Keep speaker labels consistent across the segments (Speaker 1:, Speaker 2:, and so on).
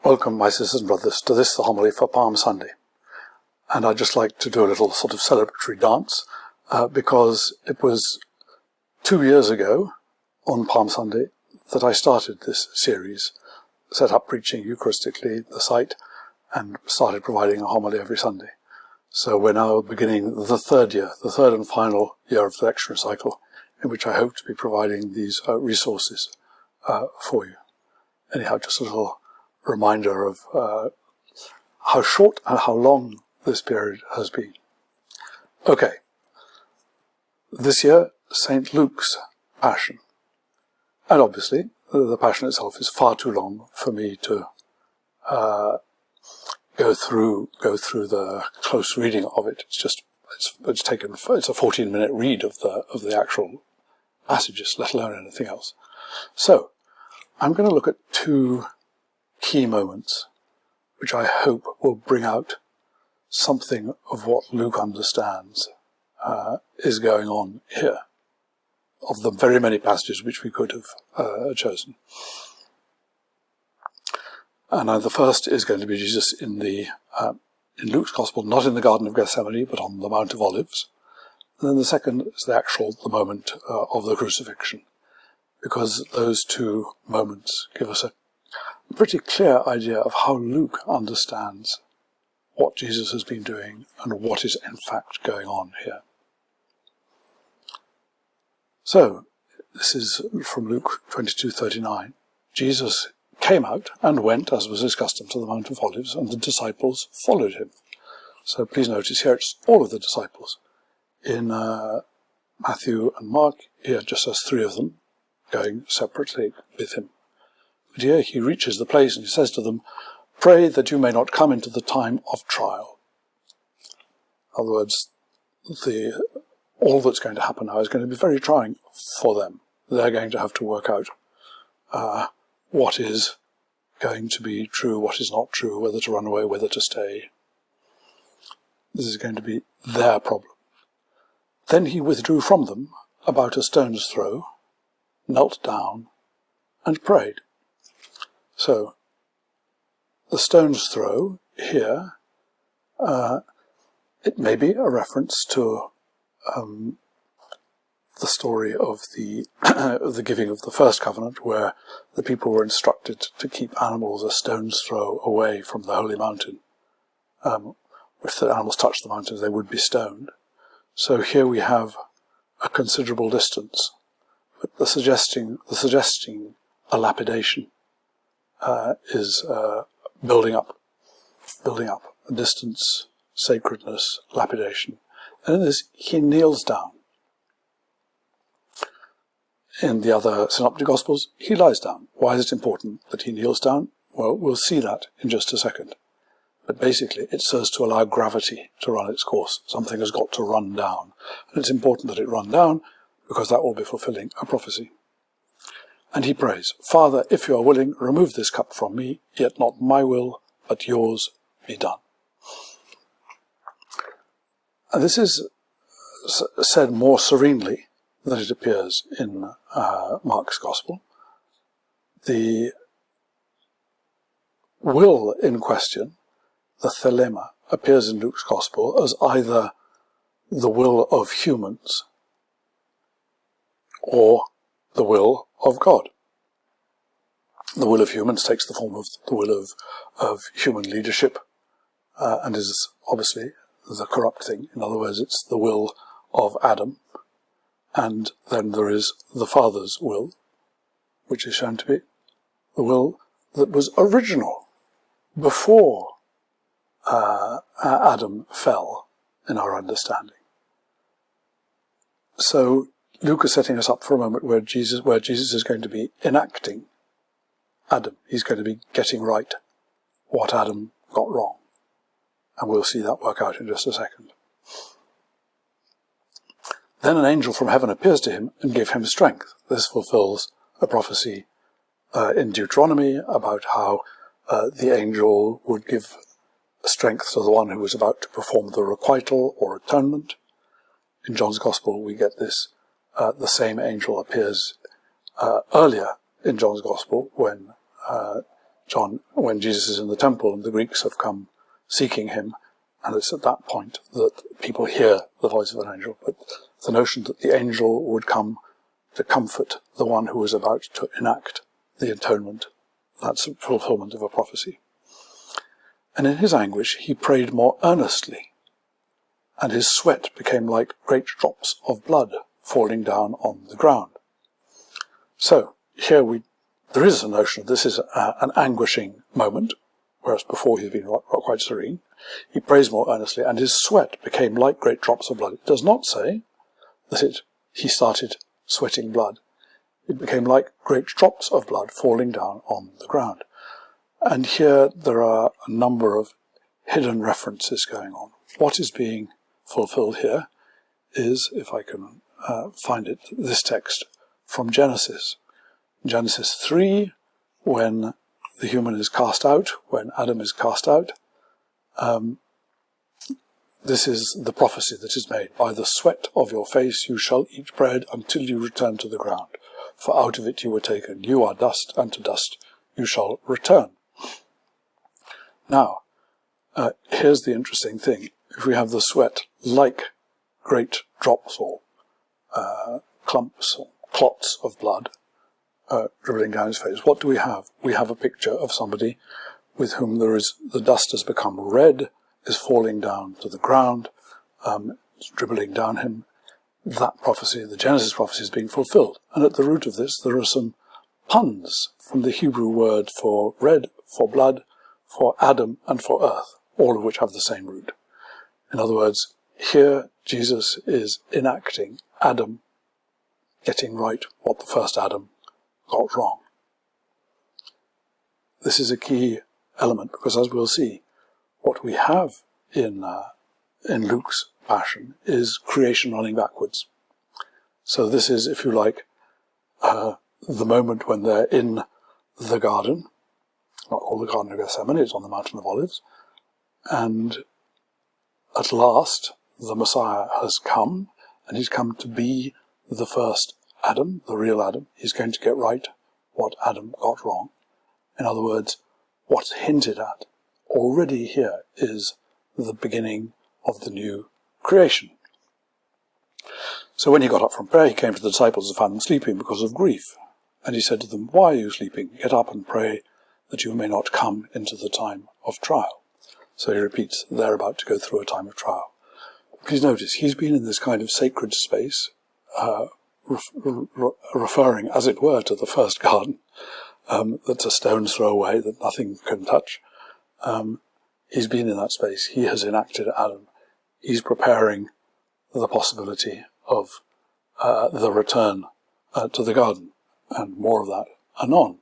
Speaker 1: Welcome, my sisters and brothers, to this, the homily for Palm Sunday. And I'd just like to do a little sort of celebratory dance, because it was 2 years ago, on Palm Sunday, that I started this series, set up preaching Eucharistically the site, and started providing a homily every Sunday. So we're now beginning the third and final year of the lectionary cycle, in which I hope to be providing these resources for you. Anyhow, just a little reminder of how short and how long this period has been. Okay, this year, St. Luke's Passion. And obviously, the Passion itself is far too long for me to go through the close reading of it. It's a 14-minute read of the actual passages, let alone anything else. So, I'm going to look at two key moments, which I hope will bring out something of what Luke understands is going on here, of the very many passages which we could have chosen. And the first is going to be Jesus in Luke's Gospel, not in the Garden of Gethsemane, but on the Mount of Olives. And then the second is the moment of the Crucifixion, because those two moments give us a pretty clear idea of how Luke understands what Jesus has been doing and what is in fact going on here. So, this is from Luke 22:39. Jesus came out and went, as was his custom, to the Mount of Olives, and the disciples followed him. So please notice here it's all of the disciples. In Matthew and Mark, here just has three of them going separately with him. But here he reaches the place and he says to them, "Pray that you may not come into the time of trial." In other words, all that's going to happen now is going to be very trying for them. They're going to have to work out what is going to be true, what is not true, whether to run away, whether to stay. This is going to be their problem. Then he withdrew from them about a stone's throw, knelt down, and prayed. So, the stone's throw here, it may be a reference to the story of the giving of the first covenant, where the people were instructed to keep animals a stone's throw away from the holy mountain. If the animals touched the mountain, they would be stoned. So here we have a considerable distance, but the suggesting a lapidation is building up a distance, sacredness, lapidation. And in this, he kneels down. In the other synoptic Gospels, he lies down. Why is it important that he kneels down? Well, we'll see that in just a second. But basically, it serves to allow gravity to run its course. Something has got to run down. And it's important that it run down, because that will be fulfilling a prophecy. And he prays, "Father, if you are willing, remove this cup from me, yet not my will, but yours be done." And this is said more serenely than it appears in Mark's Gospel. The will in question, the thelema, appears in Luke's Gospel as either the will of humans or the will of God. The will of humans takes the form of the will of human leadership and is obviously the corrupt thing. In other words, it's the will of Adam. And then there is the Father's will, which is shown to be the will that was original before Adam fell, in our understanding. So Luke is setting us up for a moment where Jesus is going to be enacting Adam. He's going to be getting right what Adam got wrong. And we'll see that work out in just a second. Then an angel from heaven appears to him and gave him strength. This fulfills a prophecy in Deuteronomy about how the angel would give strength to the one who was about to perform the requital or atonement. In John's Gospel, we get this. The same angel appears earlier in John's Gospel when John, when Jesus is in the temple and the Greeks have come seeking him, and it's at that point that people hear the voice of an angel. But the notion that the angel would come to comfort the one who was about to enact the atonement, that's a fulfillment of a prophecy. And in his anguish he prayed more earnestly, and his sweat became like great drops of blood falling down on the ground. So here there is a notion that this is an anguishing moment, whereas before he's been quite serene. He prays more earnestly, and his sweat became like great drops of blood. It does not say that he started sweating blood. It became like great drops of blood falling down on the ground. And here there are a number of hidden references going on. What is being fulfilled here is, if I can find it, this text from Genesis. Genesis 3, when the human is cast out, when Adam is cast out, this is the prophecy that is made. By the sweat of your face you shall eat bread until you return to the ground. For out of it you were taken. You are dust, and to dust you shall return. Now, here's the interesting thing. If we have the sweat like great drops or clumps or clots of blood dribbling down his face, what do we have? We have a picture of somebody with whom the dust has become red, is falling down to the ground, it's dribbling down him. That prophecy, the Genesis prophecy, is being fulfilled. And at the root of this, there are some puns from the Hebrew word for red, for blood, for Adam, and for earth, all of which have the same root. In other words, here Jesus is enacting Adam getting right what the first Adam got wrong. This is a key element, because as we'll see, what we have in Luke's Passion is creation running backwards. So this is, if you like, the moment when they're in the garden, not called the Garden of Gethsemane, it's on the Mountain of Olives, and at last the Messiah has come, and he's come to be the first Adam, the real Adam. He's going to get right what Adam got wrong. In other words, what's hinted at already here is the beginning of the new creation. So when he got up from prayer, he came to the disciples and found them sleeping because of grief. And he said to them, "Why are you sleeping? Get up and pray that you may not come into the time of trial." So he repeats, they're about to go through a time of trial. Please notice, he's been in this kind of sacred space, referring, as it were, to the first garden, that's a stone's throw away, that nothing can touch. He's been in that space. He has enacted Adam. He's preparing the possibility of the return to the garden, and more of that anon.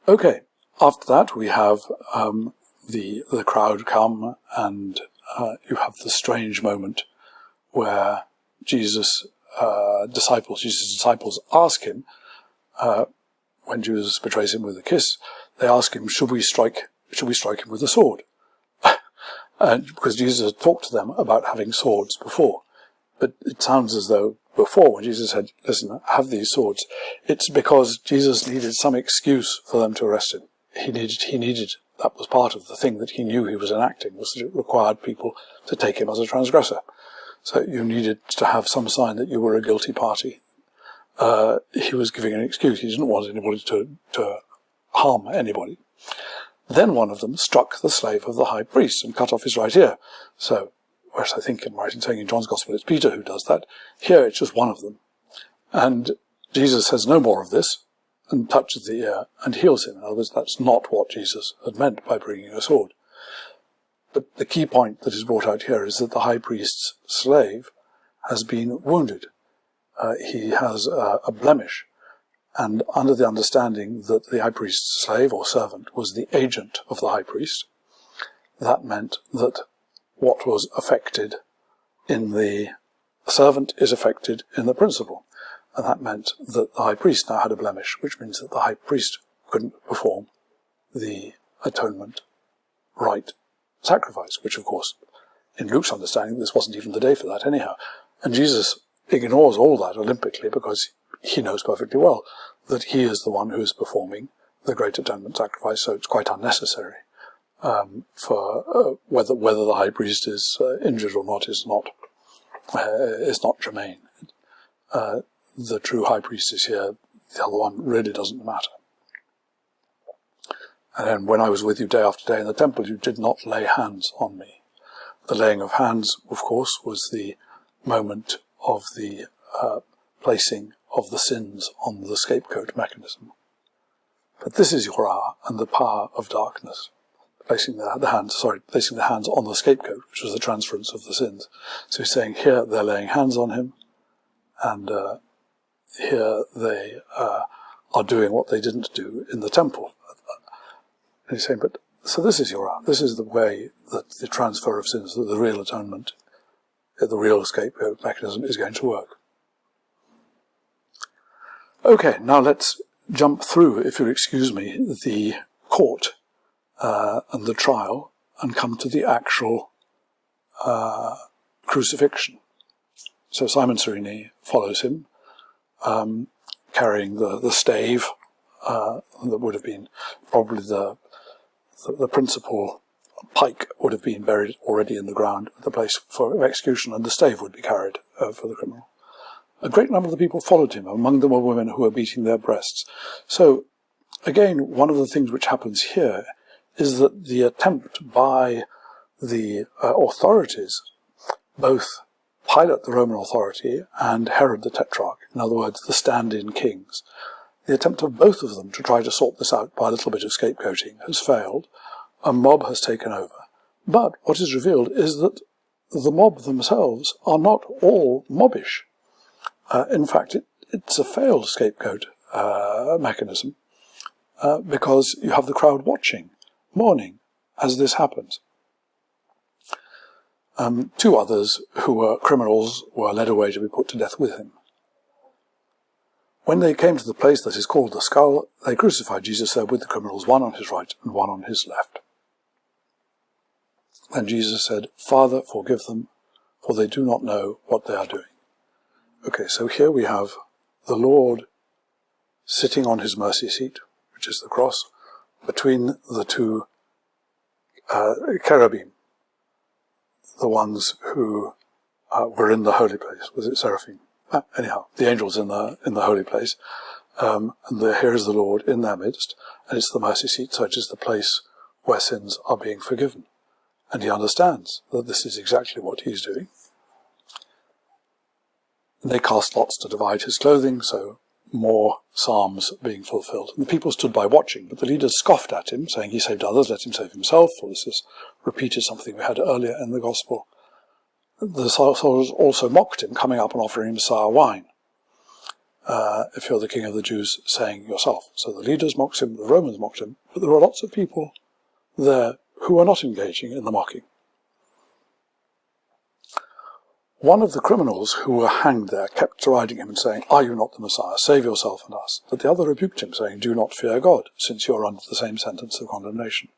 Speaker 1: Okay, after that we have the crowd come, and you have the strange moment where Jesus' disciples ask him, when Judas betrays him with a kiss, they ask him, should we strike him with a sword? And because Jesus had talked to them about having swords before. But it sounds as though before, when Jesus said, listen, have these swords, it's because Jesus needed some excuse for them to arrest him. He needed, that was part of the thing that he knew he was enacting, was that it required people to take him as a transgressor. So you needed to have some sign that you were a guilty party. He was giving an excuse. He didn't want anybody to harm anybody. Then one of them struck the slave of the high priest and cut off his right ear. So, whereas I think I'm right in saying in John's Gospel it's Peter who does that, here it's just one of them. And Jesus says no more of this, and touches the ear and heals him. In other words, that's not what Jesus had meant by bringing a sword. But the key point that is brought out here is that the high priest's slave has been wounded. He has a blemish. And under the understanding that the high priest's slave or servant was the agent of the high priest, that meant that what was affected in the servant is affected in the principal. And that meant that the high priest now had a blemish, which means that the high priest couldn't perform the atonement rite sacrifice, which of course, in Luke's understanding, this wasn't even the day for that anyhow. And Jesus ignores all that olympically because he knows perfectly well that he is the one who is performing the Great Atonement sacrifice, so it's quite unnecessary. For whether the high priest is injured or not is not germane. The true high priest is here. The other one really doesn't matter. And then when I was with you day after day in the temple, you did not lay hands on me. The laying of hands, of course, was the moment of the placing of the sins on the scapegoat mechanism. But this is your hour and the power of darkness. Placing the hands on the scapegoat, which was the transference of the sins. So he's saying here they're laying hands on him, and here they are doing what they didn't do in the temple. And he's saying, but so this is your hour. This is the way that the transfer of sins, that the real atonement, the real scapegoat mechanism is going to work. Okay, now let's jump through, if you'll excuse me, the court and the trial, and come to the actual crucifixion. So Simon Cyrene follows him, carrying the stave that would have been probably the principal pike would have been buried already in the ground at the place for execution, and the stave would be carried for the criminal. A great number of the people followed him. Among them were women who were beating their breasts. So, again, one of the things which happens here is that the attempt by the authorities, both Pilate, the Roman authority, and Herod the Tetrarch, in other words, the stand-in kings, the attempt of both of them to try to sort this out by a little bit of scapegoating has failed. A mob has taken over. But what is revealed is that the mob themselves are not all mobbish. In fact, it's a failed scapegoat mechanism because you have the crowd watching, mourning, as this happens. Two others who were criminals were led away to be put to death with him. When they came to the place that is called the Skull, they crucified Jesus there with the criminals, one on his right and one on his left. And Jesus said, "Father, forgive them, for they do not know what they are doing." Okay, so here we have the Lord sitting on his mercy seat, which is the cross, between the two cherubim, the ones who were in the holy place. Was it seraphim? Anyhow, the angels in the holy place, and here is the Lord in their midst, and it's the mercy seat, so it is the place where sins are being forgiven. And he understands that this is exactly what he's doing. And they cast lots to divide his clothing, so more psalms being fulfilled. And the people stood by watching, but the leaders scoffed at him, saying, "He saved others, let him save himself," for this is repeated something we had earlier in the Gospel. The soldiers also mocked him, coming up and offering him sour wine. If you're the king of the Jews, saying yourself. So the leaders mocked him, the Romans mocked him, but there were lots of people there who were not engaging in the mocking. One of the criminals who were hanged there kept deriding him and saying, "Are you not the Messiah? Save yourself and us." But the other rebuked him, saying, "Do not fear God, since you are under the same sentence of condemnation."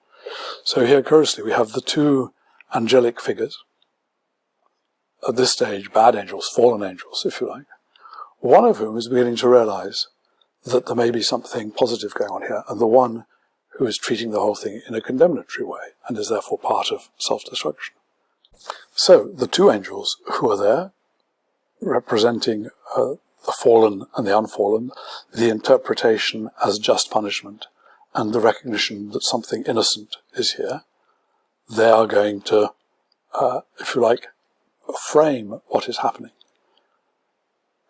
Speaker 1: So here, curiously, we have the two angelic figures. At this stage, bad angels, fallen angels, if you like. One of whom is beginning to realize that there may be something positive going on here, and the one who is treating the whole thing in a condemnatory way, and is therefore part of self-destruction. So, the two angels who are there, representing the fallen and the unfallen, the interpretation as just punishment, and the recognition that something innocent is here, they are going to, if you like, frame what is happening.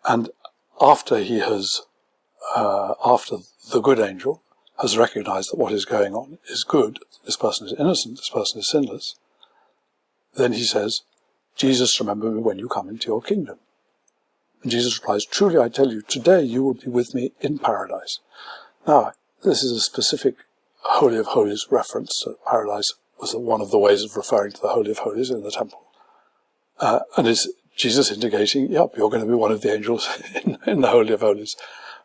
Speaker 1: And after he has, after the good angel has recognized that what is going on is good, this person is innocent, this person is sinless, then he says, "Jesus, remember me when you come into your kingdom." And Jesus replies, "Truly I tell you, today you will be with me in paradise." Now, this is a specific Holy of Holies reference. Paradise was one of the ways of referring to the Holy of Holies in the temple. And is Jesus indicating, yep, you're going to be one of the angels in the Holy of Holies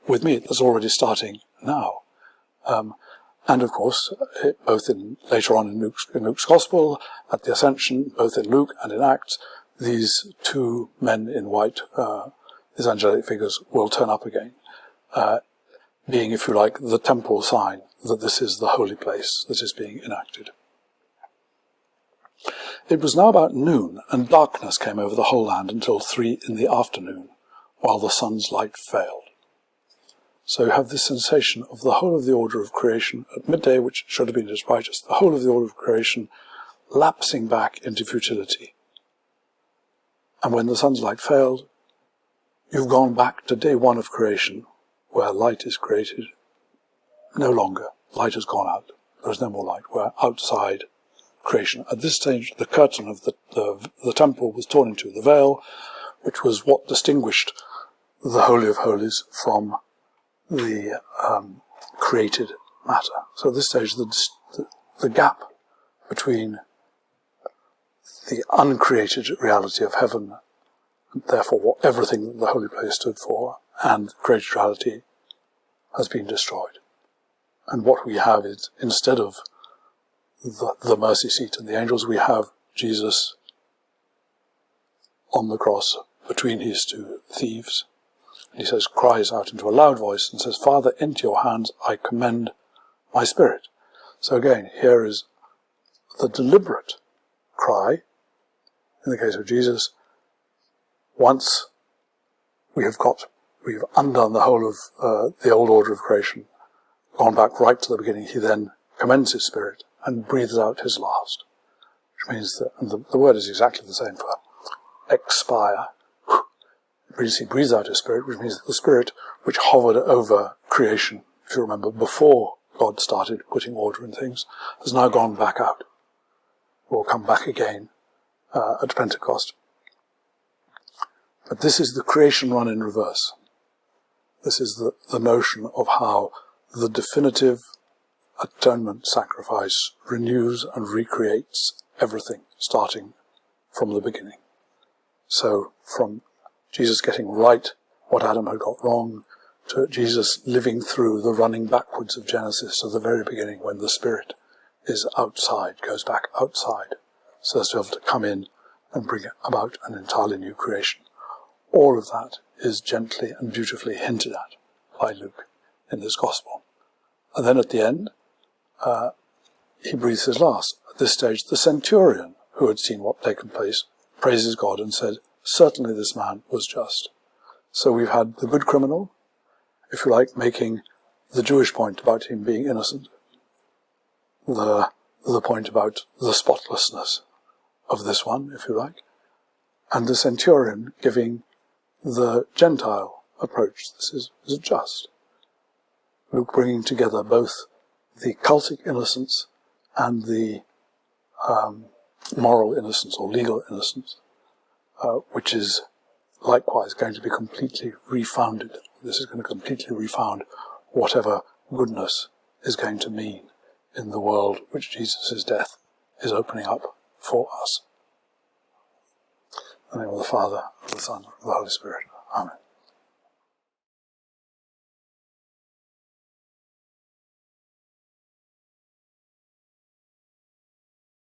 Speaker 1: with me. That's already starting now. And of course, both later on in Luke's Gospel, at the Ascension, both in Luke and in Acts, these two men in white, these angelic figures, will turn up again. being, if you like, the temporal sign that this is the holy place that is being enacted. It was now about noon, and darkness came over the whole land until 3 in the afternoon, while the sun's light failed. So you have this sensation of the whole of the order of creation at midday, which should have been as brightest, the whole of the order of creation lapsing back into futility. And when the sun's light failed, you've gone back to day 1 of creation, where light is created. No longer. Light has gone out. There is no more light. We're outside creation. At this stage, the curtain of the temple was torn in two, the veil, which was what distinguished the Holy of Holies from the created matter. So at this stage, the gap between the uncreated reality of heaven, and therefore everything that the holy place stood for, and created reality has been destroyed. And what we have is, instead of the mercy seat and the angels, we have Jesus on the cross between his two thieves. And he says, cries out into a loud voice and says, Father, into your hands I commend my spirit. So again, here is the deliberate cry, in the case of Jesus. Once we've undone the whole of the old order of creation, gone back right to the beginning, he then commends his spirit and breathes out his last. Which means that, and the word is exactly the same for expire. He breathes out his spirit, which means that the spirit which hovered over creation, if you remember, before God started putting order in things, has now gone back out. Will come back again at Pentecost. But this is the creation run in reverse. This is the notion of how the definitive atonement sacrifice renews and recreates everything, starting from the beginning. So from Jesus getting right what Adam had got wrong, to Jesus living through the running backwards of Genesis to the very beginning, when the Spirit is outside, goes back outside, so as to be able to come in and bring about an entirely new creation. All of that is gently and beautifully hinted at by Luke in this Gospel. And then at the end, he breathes his last. At this stage, the centurion, who had seen what had taken place, praises God and said, certainly this man was just. So we've had the good criminal, if you like, making the Jewish point about him being innocent, the point about the spotlessness of this one, if you like, and the centurion giving the Gentile approach. This is just. Luke bringing together both the cultic innocence and the moral innocence or legal innocence, which is likewise going to be completely refounded. This is going to completely refound whatever goodness is going to mean in the world which Jesus' death is opening up for us. In the name of the Father, of the Son, and of the Holy Spirit. Amen.